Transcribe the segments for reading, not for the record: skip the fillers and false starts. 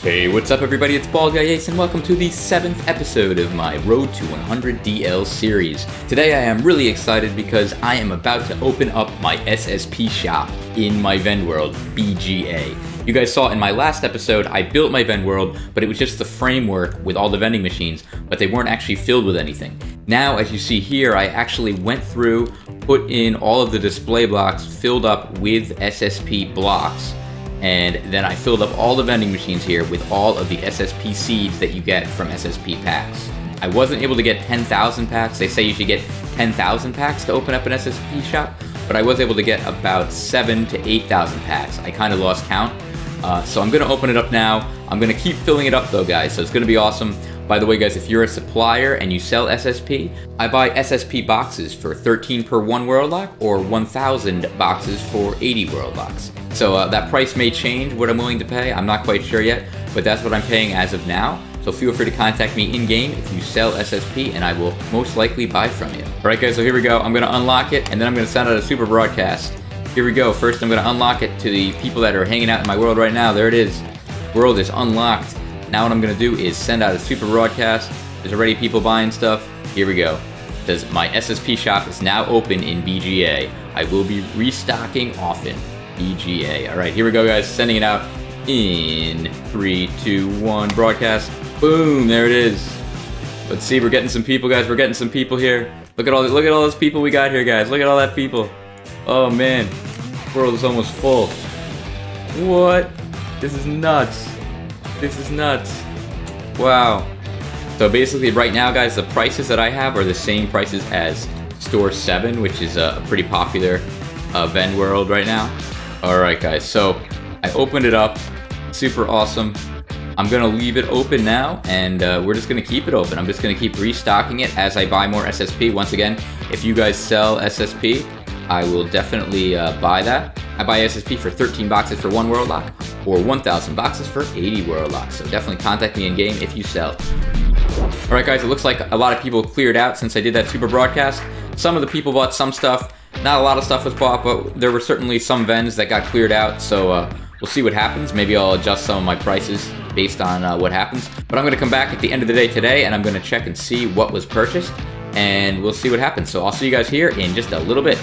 Hey, what's up everybody, it's BaldGuyAce and welcome to the 7th episode of my Road to 100 DL series. Today I am really excited because I am about to open up my SSP shop in my Vend world, BGA. You guys saw in my last episode, I built my Vend world, but it was just the framework with all the vending machines, but they weren't actually filled with anything. Now, as you see here, I actually went through, put in all of the display blocks filled up with SSP blocks, and then I filled up all the vending machines here with all of the SSP seeds that you get from SSP packs. I wasn't able to get 10,000 packs. They say you should get 10,000 packs to open up an SSP shop, but I was able to get about 7,000 to 8,000 packs. I kind of lost count. So I'm going to open it up now. I'm going to keep filling it up though, guys, so it's going to be awesome. By the way, guys, if you're a supplier and you sell SSP, I buy SSP boxes for 13 per 1 world lock or 1,000 boxes for 80 world locks. So that price may change what I'm willing to pay. I'm not quite sure yet, but that's what I'm paying as of now. So feel free to contact me in-game if you sell SSP, and I will most likely buy from you. All right, guys, so here we go. I'm going to unlock it, and then I'm going to send out a super broadcast. Here we go. First, I'm going to unlock it to the people that are hanging out in my world right now. There it is. World is unlocked. Now what I'm going to do is send out a super broadcast. There's already people buying stuff. Here we go. It says, my SSP shop is now open in BGA. I will be restocking often. BGA. All right, here we go, guys. Sending it out in 3, 2, 1. Broadcast. Boom. There it is. Let's see. We're getting some people, guys. We're getting some people here. Look at all those people we got here, guys. Look at all that people. Oh man, the world is almost full. What? This is nuts. This is nuts. Wow. So basically right now, guys, the prices that I have are the same prices as Store 7, which is a pretty popular Vend world right now. Alright guys, so I opened it up. Super awesome. I'm going to leave it open now, and we're just going to keep it open. I'm just going to keep restocking it as I buy more SSP. Once again, if you guys sell SSP, I will definitely buy that. I buy SSP for 13 boxes for 1 world lock, or 1,000 boxes for 80 world locks. So definitely contact me in game if you sell. Alright guys, it looks like a lot of people cleared out since I did that super broadcast. Some of the people bought some stuff. Not a lot of stuff was bought, but there were certainly some vends that got cleared out. So we'll see what happens. Maybe I'll adjust some of my prices based on what happens. But I'm going to come back at the end of the day today, and I'm going to check and see what was purchased, and we'll see what happens. So I'll see you guys here in just a little bit.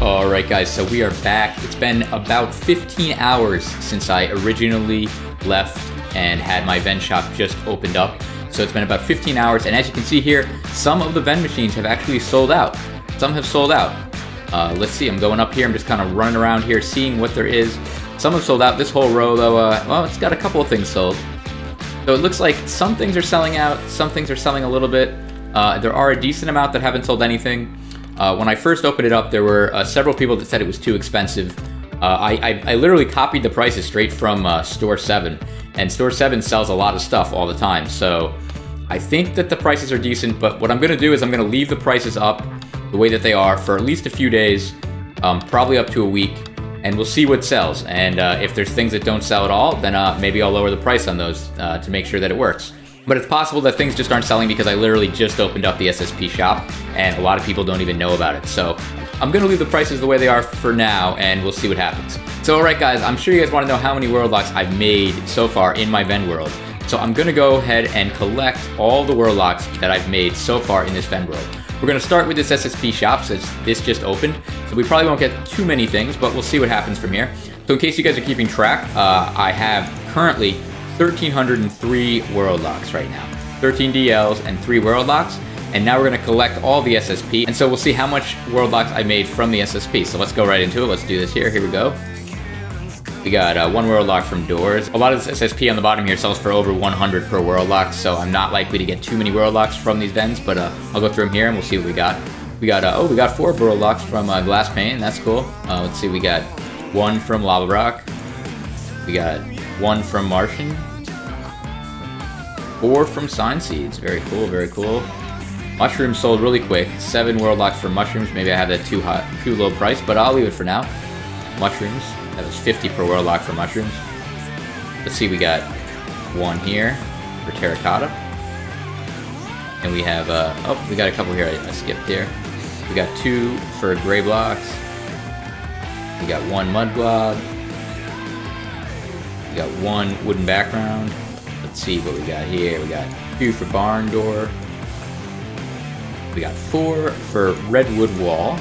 Alright guys, so we are back. It's been about 15 hours since I originally left and had my Vend shop just opened up. So it's been about 15 hours, and as you can see here, some of the Vend machines have actually sold out. Some have sold out. Let's see, I'm going up here, I'm just kind of running around here, seeing what there is. Some have sold out. This whole row though, well, it's got a couple of things sold. So it looks like some things are selling out, some things are selling a little bit. There are a decent amount that haven't sold anything. When I first opened it up, there were several people that said it was too expensive. I literally copied the prices straight from Store 7, and Store 7 sells a lot of stuff all the time, so I think that the prices are decent, but what I'm going to do is I'm going to leave the prices up the way that they are for at least a few days, probably up to a week, and we'll see what sells. And if there's things that don't sell at all, then maybe I'll lower the price on those to make sure that it works. But it's possible that things just aren't selling because I literally just opened up the SSP shop and a lot of people don't even know about it. So I'm going to leave the prices the way they are for now, and we'll see what happens. So alright guys, I'm sure you guys want to know how many world locks I've made so far in my Vend world. So I'm going to go ahead and collect all the world locks that I've made so far in this Vend world. We're going to start with this SSP shop since this just opened. So we probably won't get too many things, but we'll see what happens from here. So in case you guys are keeping track, I have currently 1,303 world locks right now. 13 DLs and 3 world locks. And now we're going to collect all the SSP. And so we'll see how much world locks I made from the SSP. So let's go right into it. Let's do this here. Here we go. We got 1 world lock from doors. A lot of this SSP on the bottom here sells for over 100 per world lock. So I'm not likely to get too many world locks from these vends. But I'll go through them here and we'll see what we got. We got 4 world locks from Glass Pane. That's cool. Let's see. We got 1 from Lava Rock. We got 1 from Martian. 4 from Sign Seeds. Very cool, very cool. Mushrooms sold really quick. 7 world locks for mushrooms. Maybe I have that too low price, but I'll leave it for now. Mushrooms. That was 50 per world lock for mushrooms. Let's see, we got 1 here for terracotta. And we have, oh, we got a couple here I skipped here. We got 2 for gray blocks. We got 1 mud glob. We got 1 wooden background. Let's see what we got here. We got 2 for barn door. We got 4 for redwood wall.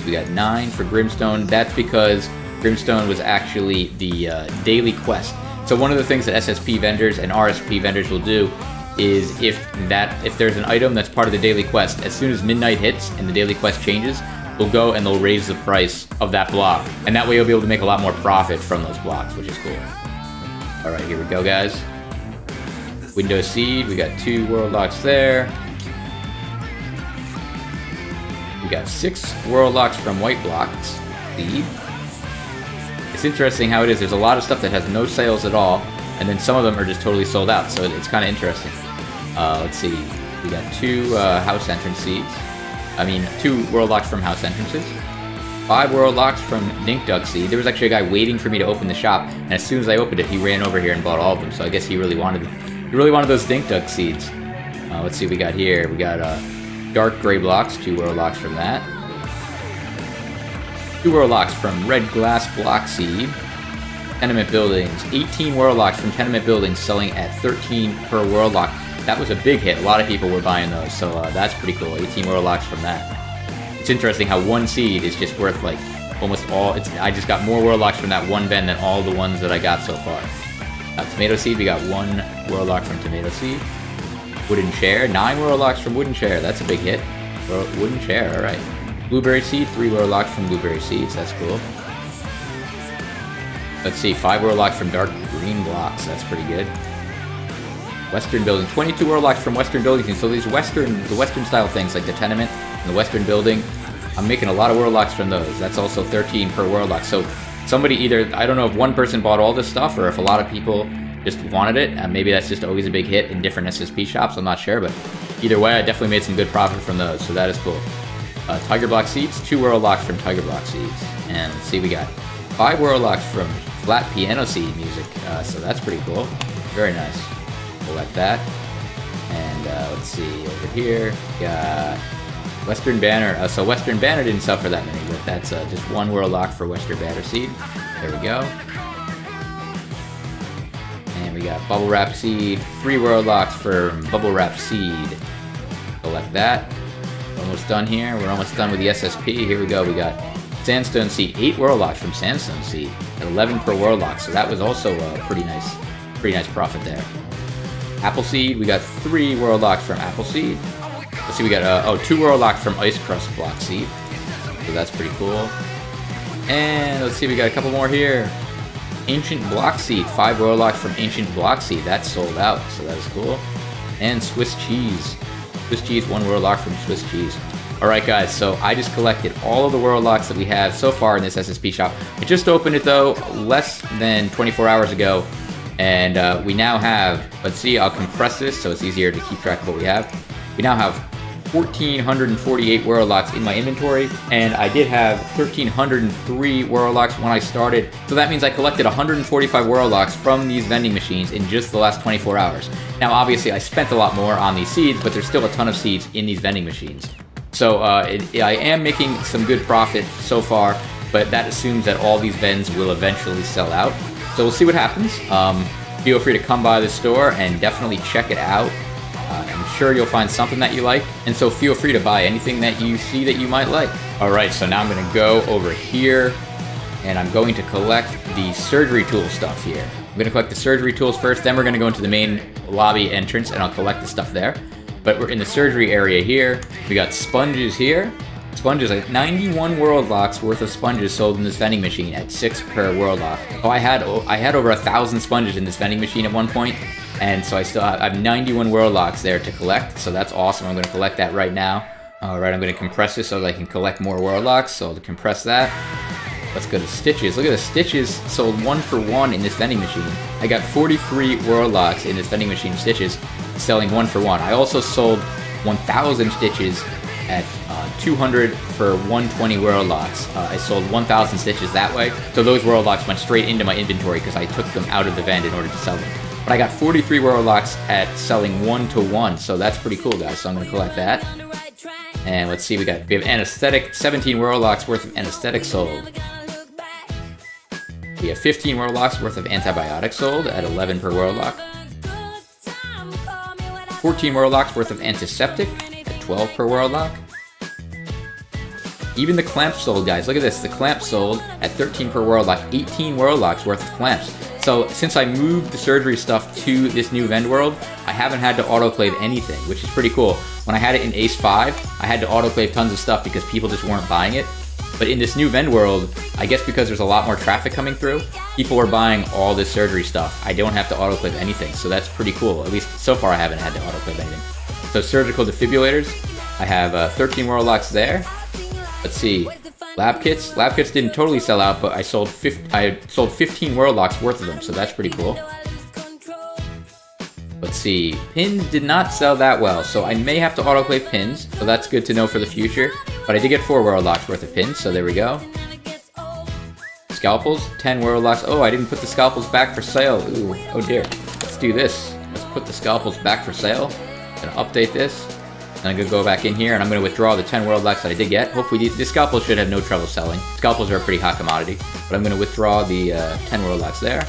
We got 9 for Grimstone. That's because Grimstone was actually the daily quest. So one of the things that SSP vendors and RSP vendors will do is if there's an item that's part of the daily quest, as soon as midnight hits and the daily quest changes, they'll go and they'll raise the price of that block. And that way you'll be able to make a lot more profit from those blocks, which is cool. Alright, here we go, guys. Window seed, we got 2 world locks there. We got 6 world locks from white blocks. Seed. It's interesting how it is. There's a lot of stuff that has no sales at all, and then some of them are just totally sold out, so it's kind of interesting. Let's see. We got 2 house entrance seeds. 2 world locks from house entrances. 5 world locks from Dink Duck seed. There was actually a guy waiting for me to open the shop, and as soon as I opened it, he ran over here and bought all of them, so I guess he really wanted those Dink Duck seeds. Let's see what we got here. We got dark gray blocks, 2 world locks from that. 2 world locks from red glass block seed. Tenement buildings, 18 world locks from tenement buildings selling at 13 per world lock. That was a big hit. A lot of people were buying those, so that's pretty cool. 18 world locks from that. It's interesting how 1 seed is just worth like almost all. I just got more world locks from that 1 vend than all the ones that I got so far. Tomato seed, we got 1 world lock from tomato seed. Wooden chair, 9 world locks from wooden chair. That's a big hit. Wooden chair, all right. Blueberry seed, 3 world locks from blueberry seeds. That's cool. Let's see, 5 world locks from dark green blocks. That's pretty good. Western building, 22 world locks from western buildings. And so these the western style things like the tenement and the western building, I'm making a lot of world locks from those. That's also 13 per world lock. So somebody either, I don't know if one person bought all this stuff or if a lot of people just wanted it. Maybe that's just always a big hit in different SSP shops. I'm not sure, but either way, I definitely made some good profit from those. So that is cool. Tiger block seeds, 2 world locks from tiger block seeds. And let's see, we got 5 world locks from flat piano seed music. So that's pretty cool. Very nice. Collect that. And let's see, over here, we got Western Banner. So Western Banner didn't sell for that many, but that's just 1 world lock for Western Banner seed. There we go. And we got Bubble Wrap seed, 3 world locks for Bubble Wrap seed. Collect that. Almost done here. We're almost done with the SSP. Here we go. We got Sandstone seed, 8 world locks from Sandstone seed, at 11 per world lock. So that was also a pretty nice profit there. Appleseed, we got 3 world locks from Appleseed. Let's see, we got 2 world locks from Ice Crust block seed. So that's pretty cool. And let's see, we got a couple more here. Ancient block seed, 5 world locks from Ancient block seed. That's sold out, so that is cool. And Swiss cheese. Swiss cheese, 1 world lock from Swiss cheese. Alright guys, so I just collected all of the world locks that we have so far in this SSP shop. I just opened it though, less than 24 hours ago. And we now have, let's see, I'll compress this so it's easier to keep track of what we have. We now have 1,448 world locks in my inventory, and I did have 1,303 world locks when I started. So that means I collected 145 world locks from these vending machines in just the last 24 hours. Now obviously I spent a lot more on these seeds, but there's still a ton of seeds in these vending machines. So I am making some good profit so far, but that assumes that all these vends will eventually sell out. So we'll see what happens. Feel free to come by the store and definitely check it out. I'm sure you'll find something that you like, and so feel free to buy anything that you see that you might like. Alright, so now I'm going to go over here, and I'm going to collect the surgery tool stuff here. I'm going to collect the surgery tools first, then we're going to go into the main lobby entrance, and I'll collect the stuff there. But we're in the surgery area here. We got sponges here. Sponges, like 91 world locks worth of sponges sold in this vending machine at 6 per world lock. Oh, I had over 1,000 sponges in this vending machine at one point, and so I have 91 world locks there to collect. So that's awesome. I'm going to collect that right now. All right, I'm going to compress this so that I can collect more world locks. So I'll compress that. Let's go to stitches. Look at the stitches sold 1 for 1 in this vending machine. I got 43 world locks in this vending machine stitches, selling 1 for 1. I also sold 1,000 stitches at 200 for 120 world locks. I sold 1,000 stitches that way. So those world locks went straight into my inventory because I took them out of the vend in order to sell them. But I got 43 world locks at selling 1 to 1. So that's pretty cool, guys. So I'm going to collect that. And let's see, we have anesthetic, 17 world locks worth of anesthetic sold. We have 15 Warlocks worth of antibiotics sold at 11 per Warlock. 14 Warlocks worth of antiseptic at 12 per Warlock. Even the clamps sold, guys. Look at this. The clamps sold at 13 per Warlock. 18 Warlocks worth of clamps. So since I moved the surgery stuff to this new Vend world, I haven't had to autoclave anything, which is pretty cool. When I had it in Ace 5, I had to autoclave tons of stuff because people just weren't buying it. But in this new Vend world, I guess because there's a lot more traffic coming through, people are buying all this surgery stuff. I don't have to autoclave anything, so that's pretty cool. At least so far I haven't had to autoclave anything. So surgical defibrillators, I have 13 Warlocks there. Let's see, lab kits. Lab kits didn't totally sell out, but I sold 15 Warlocks worth of them, so that's pretty cool. Let's see, pins did not sell that well, so I may have to autoclave pins, so that's good to know for the future. But I did get 4 Warlocks worth of pins, so there we go. Scalpels, 10 Warlocks. Oh, I didn't put the scalpels back for sale. Ooh, oh dear. Let's do this. Let's put the scalpels back for sale. I'm gonna update this. And I'm gonna go back in here and I'm gonna withdraw the 10 Warlocks that I did get. Hopefully the scalpels should have no trouble selling. Scalpels are a pretty hot commodity. But I'm gonna withdraw the 10 Warlocks there.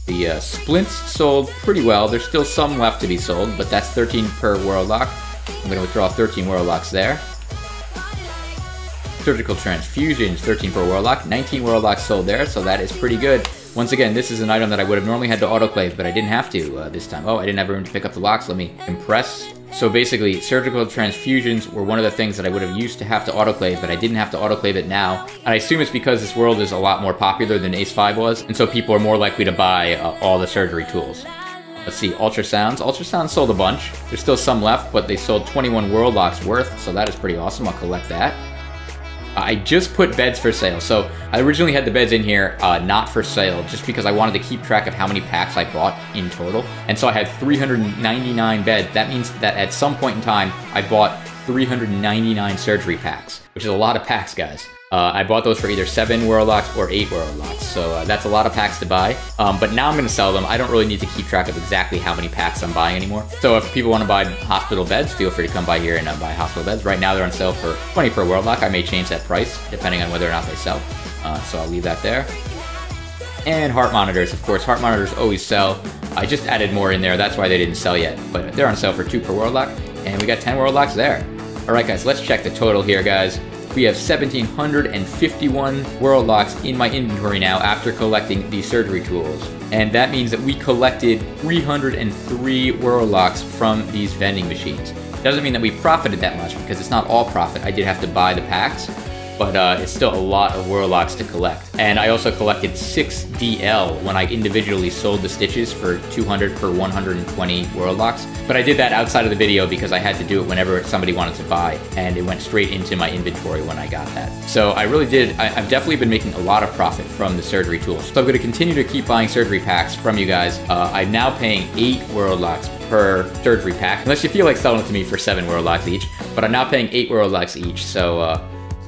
The splints sold pretty well. There's still some left to be sold, but that's 13 per Warlock. I'm gonna withdraw 13 Warlocks there. Surgical transfusions, 13 per Warlock. 19 Warlocks sold there, so that is pretty good. Once again, this is an item that I would have normally had to autoclave, but I didn't have to this time. Oh, I didn't have room to pick up the locks. Let me impress. So basically, surgical transfusions were one of the things that I would have used to have to autoclave, but I didn't have to autoclave it now. And I assume it's because this world is a lot more popular than Ace 5 was, and so people are more likely to buy all the surgery tools. Let's see, ultrasounds. Ultrasounds sold a bunch. There's still some left, but they sold 21 Warlocks worth, so that is pretty awesome. I'll collect that. I just put beds for sale. So I originally had the beds in here not for sale just because I wanted to keep track of how many packs I bought in total. And so I had 399 beds. That means that at some point in time, I bought 399 surgery packs, which is a lot of packs, guys. I bought those for either 7 Warlocks or 8 Warlocks, so that's a lot of packs to buy. But now I'm going to sell them. I don't really need to keep track of exactly how many packs I'm buying anymore. So if people want to buy hospital beds, feel free to come by here and buy hospital beds. Right now they're on sale for 20 per Warlock. I may change that price depending on whether or not they sell. So I'll leave that there. And heart monitors, of course. Heart monitors always sell. I just added more in there. That's why they didn't sell yet. But they're on sale for 2 per Warlock. And we got 10 Warlocks there. All right, guys, let's check the total here, guys. We have 1,751 Warlocks in my inventory now after collecting the surgery tools. And that means that we collected 303 Warlocks from these vending machines. Doesn't mean that we profited that much because it's not all profit. I did have to buy the packs, but it's still a lot of Warlocks to collect. And I also collected 6 DL when I individually sold the stitches for 200 per 120 Warlocks. But I did that outside of the video because I had to do it whenever somebody wanted to buy, and it went straight into my inventory when I got that. So I really did, I've definitely been making a lot of profit from the surgery tools. So I'm going to continue to keep buying surgery packs from you guys. I'm now paying 8 Warlocks per surgery pack, unless you feel like selling it to me for 7 Warlocks each. But I'm now paying 8 Warlocks each, so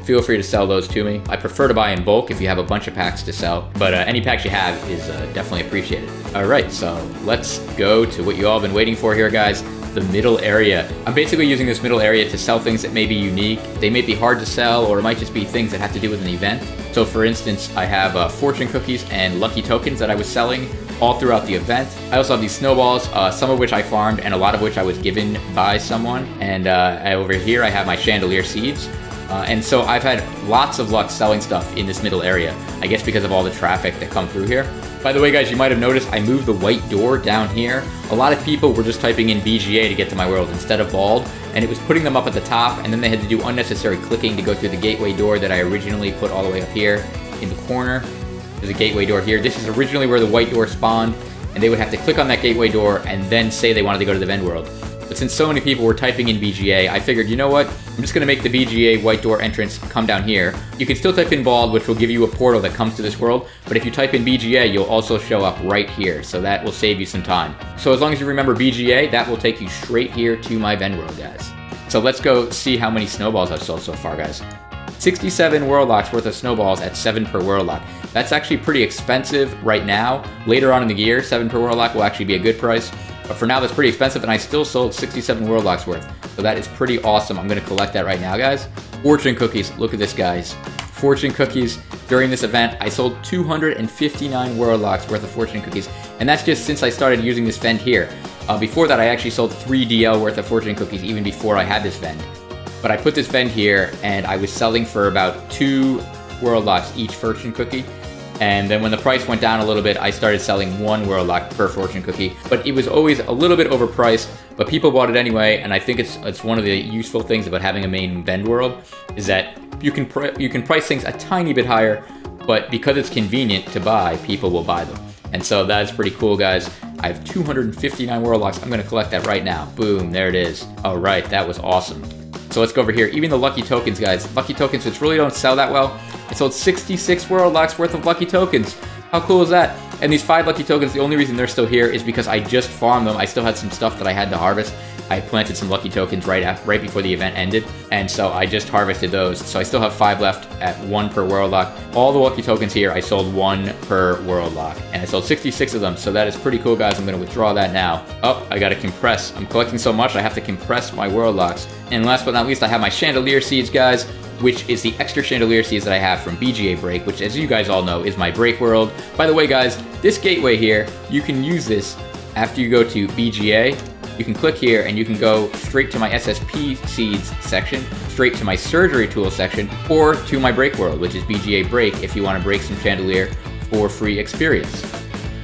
feel free to sell those to me. I prefer to buy in bulk if you have a bunch of packs to sell, but any packs you have is definitely appreciated. All right, so let's go to what you all have been waiting for here, guys, the middle area. I'm basically using this middle area to sell things that may be unique. They may be hard to sell, or it might just be things that have to do with an event. So for instance, I have fortune cookies and lucky tokens that I was selling all throughout the event. I also have these snowballs, some of which I farmed and a lot of which I was given by someone. And over here I have my chandelier seeds. And so I've had lots of luck selling stuff in this middle area, I guess because of all the traffic that come through here. By the way, guys, you might have noticed I moved the white door down here. A lot of people were just typing in BGA to get to my world instead of Bald, and it was putting them up at the top, and then they had to do unnecessary clicking to go through the gateway door that I originally put all the way up here in the corner. There's a gateway door here. This is originally where the white door spawned, and they would have to click on that gateway door and then say they wanted to go to the Vend world. But since so many people were typing in BGA, I figured, you know what? I'm just going to make the BGA white door entrance come down here. You can still type in Bald, which will give you a portal that comes to this world, but if you type in BGA, you'll also show up right here, so that will save you some time. So as long as you remember BGA, that will take you straight here to my Vend world, guys. So let's go see how many snowballs I've sold so far, guys. 67 Warlocks worth of snowballs at 7 per Warlock. That's actually pretty expensive right now. Later on in the year, 7 per Warlock will actually be a good price. But for now, that's pretty expensive, and I still sold 67 Warlocks worth. So that is pretty awesome. I'm going to collect that right now, guys. Fortune cookies. Look at this, guys. fortune cookies during this event. I sold 259 Warlocks worth of fortune cookies, and that's just since I started using this vend here. Before that, I actually sold 3 DL worth of fortune cookies even before I had this vend. But I put this vend here, and I was selling for about 2 Warlocks each fortune cookie. And then when the price went down a little bit, I started selling 1 Warlock per fortune cookie. But it was always a little bit overpriced, but people bought it anyway. And I think it's one of the useful things about having a main vend world is that you can price things a tiny bit higher, but because it's convenient to buy, people will buy them. And so that's pretty cool, guys. I have 259 Warlocks. I'm gonna collect that right now. Boom, there it is. All right, that was awesome. So let's go over here. Even the lucky tokens, guys. Lucky tokens, which really don't sell that well. I sold 66 Warlocks worth of lucky tokens. How cool is that? And these 5 lucky tokens, the only reason they're still here is because I just farmed them. I still had some stuff that I had to harvest. I planted some lucky tokens right before the event ended, and so I just harvested those. So I still have 5 left at 1 per Warlock. All the lucky tokens here, I sold 1 per Warlock, and I sold 66 of them, so that is pretty cool, guys. I'm going to withdraw that now. Oh, I got to compress. I'm collecting so much, I have to compress my Warlocks. And last but not least, I have my chandelier seeds, guys, which is the extra chandelier seeds that I have from BGA Break, which, as you guys all know, is my break world. By the way, guys, this gateway here, you can use this after you go to BGA. You can click here and you can go straight to my SSP seeds section, straight to my surgery tool section, or to my break world, which is BGA Break, if you want to break some chandelier for free experience.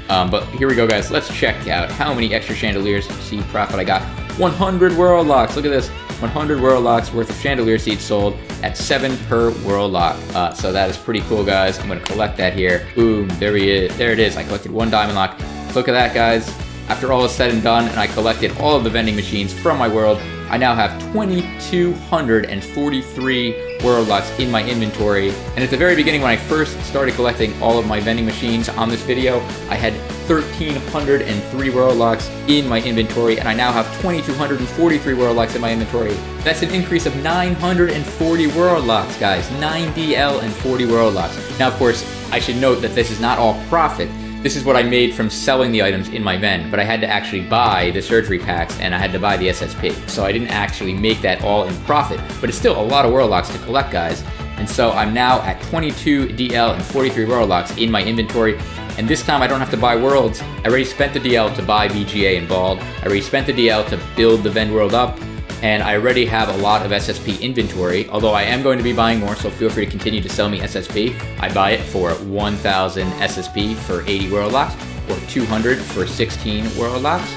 But here we go, guys. Let's check out how many extra chandeliers seed profit I got. 100 Warlocks. Look at this. 100 Warlocks worth of chandelier seeds sold at 7 per Warlock. So that is pretty cool, guys. I'm going to collect that here. Boom. There it is. I collected 1 diamond lock. Look at that, guys. After all is said and done, and I collected all of the vending machines from my world, I now have 2,243 Warlocks in my inventory. And at the very beginning, when I first started collecting all of my vending machines on this video, I had 1,303 Warlocks in my inventory, and I now have 2,243 Warlocks in my inventory. That's an increase of 940 Warlocks, guys. 9 DL and 40 Warlocks. Now, of course, I should note that this is not all profit. This is what I made from selling the items in my vend, but I had to actually buy the surgery packs and I had to buy the SSP. So I didn't actually make that all in profit, but it's still a lot of Warlocks to collect, guys. And so I'm now at 22 DL and 43 Warlocks in my inventory. And this time I don't have to buy worlds. I already spent the DL to buy BGA and Bald. I already spent the DL to build the vend world up. And I already have a lot of SSP inventory, although I am going to be buying more, so feel free to continue to sell me SSP. I buy it for 1,000 SSP for 80 Warlocks, or 200 for 16 Warlocks.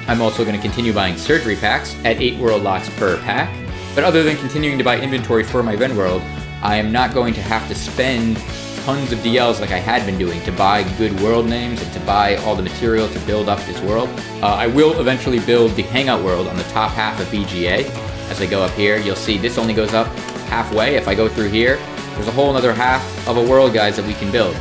I'm also going to continue buying surgery packs at 8 Warlocks per pack. But other than continuing to buy inventory for my vend world, I am not going to have to spend tons of DLs like I had been doing to buy good world names and to buy all the material to build up this world. I will eventually build the hangout world on the top half of BGA. As I go up here, you'll see this only goes up halfway. If I go through here, there's a whole other half of a world, guys, that we can build.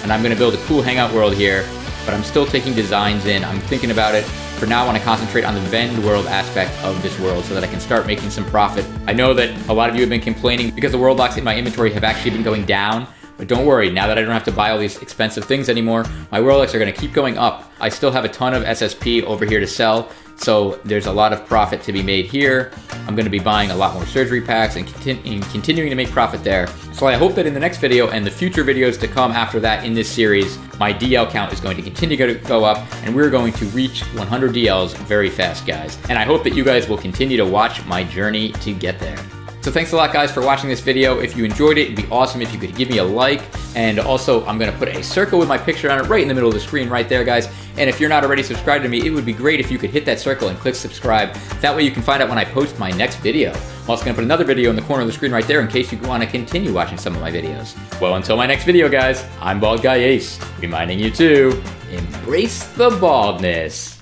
And I'm going to build a cool hangout world here, but I'm still taking designs in. I'm thinking about it. For now, I want to concentrate on the vend world aspect of this world so that I can start making some profit. I know that a lot of you have been complaining because the Warlocks in my inventory have actually been going down. But don't worry, now that I don't have to buy all these expensive things anymore, my Warlocks are going to keep going up. I still have a ton of SSP over here to sell, so there's a lot of profit to be made here. I'm going to be buying a lot more surgery packs and continuing to make profit there. So I hope that in the next video and the future videos to come after that in this series, my DL count is going to continue to go up, and we're going to reach 100 DLs very fast, guys. And I hope that you guys will continue to watch my journey to get there. So thanks a lot, guys, for watching this video. If you enjoyed it, it'd be awesome if you could give me a like. And also, I'm going to put a circle with my picture on it right in the middle of the screen right there, guys. And if you're not already subscribed to me, it would be great if you could hit that circle and click subscribe. That way you can find out when I post my next video. I'm also going to put another video in the corner of the screen right there in case you want to continue watching some of my videos. Well, until my next video, guys, I'm BaldGuyAce, reminding you to embrace the baldness.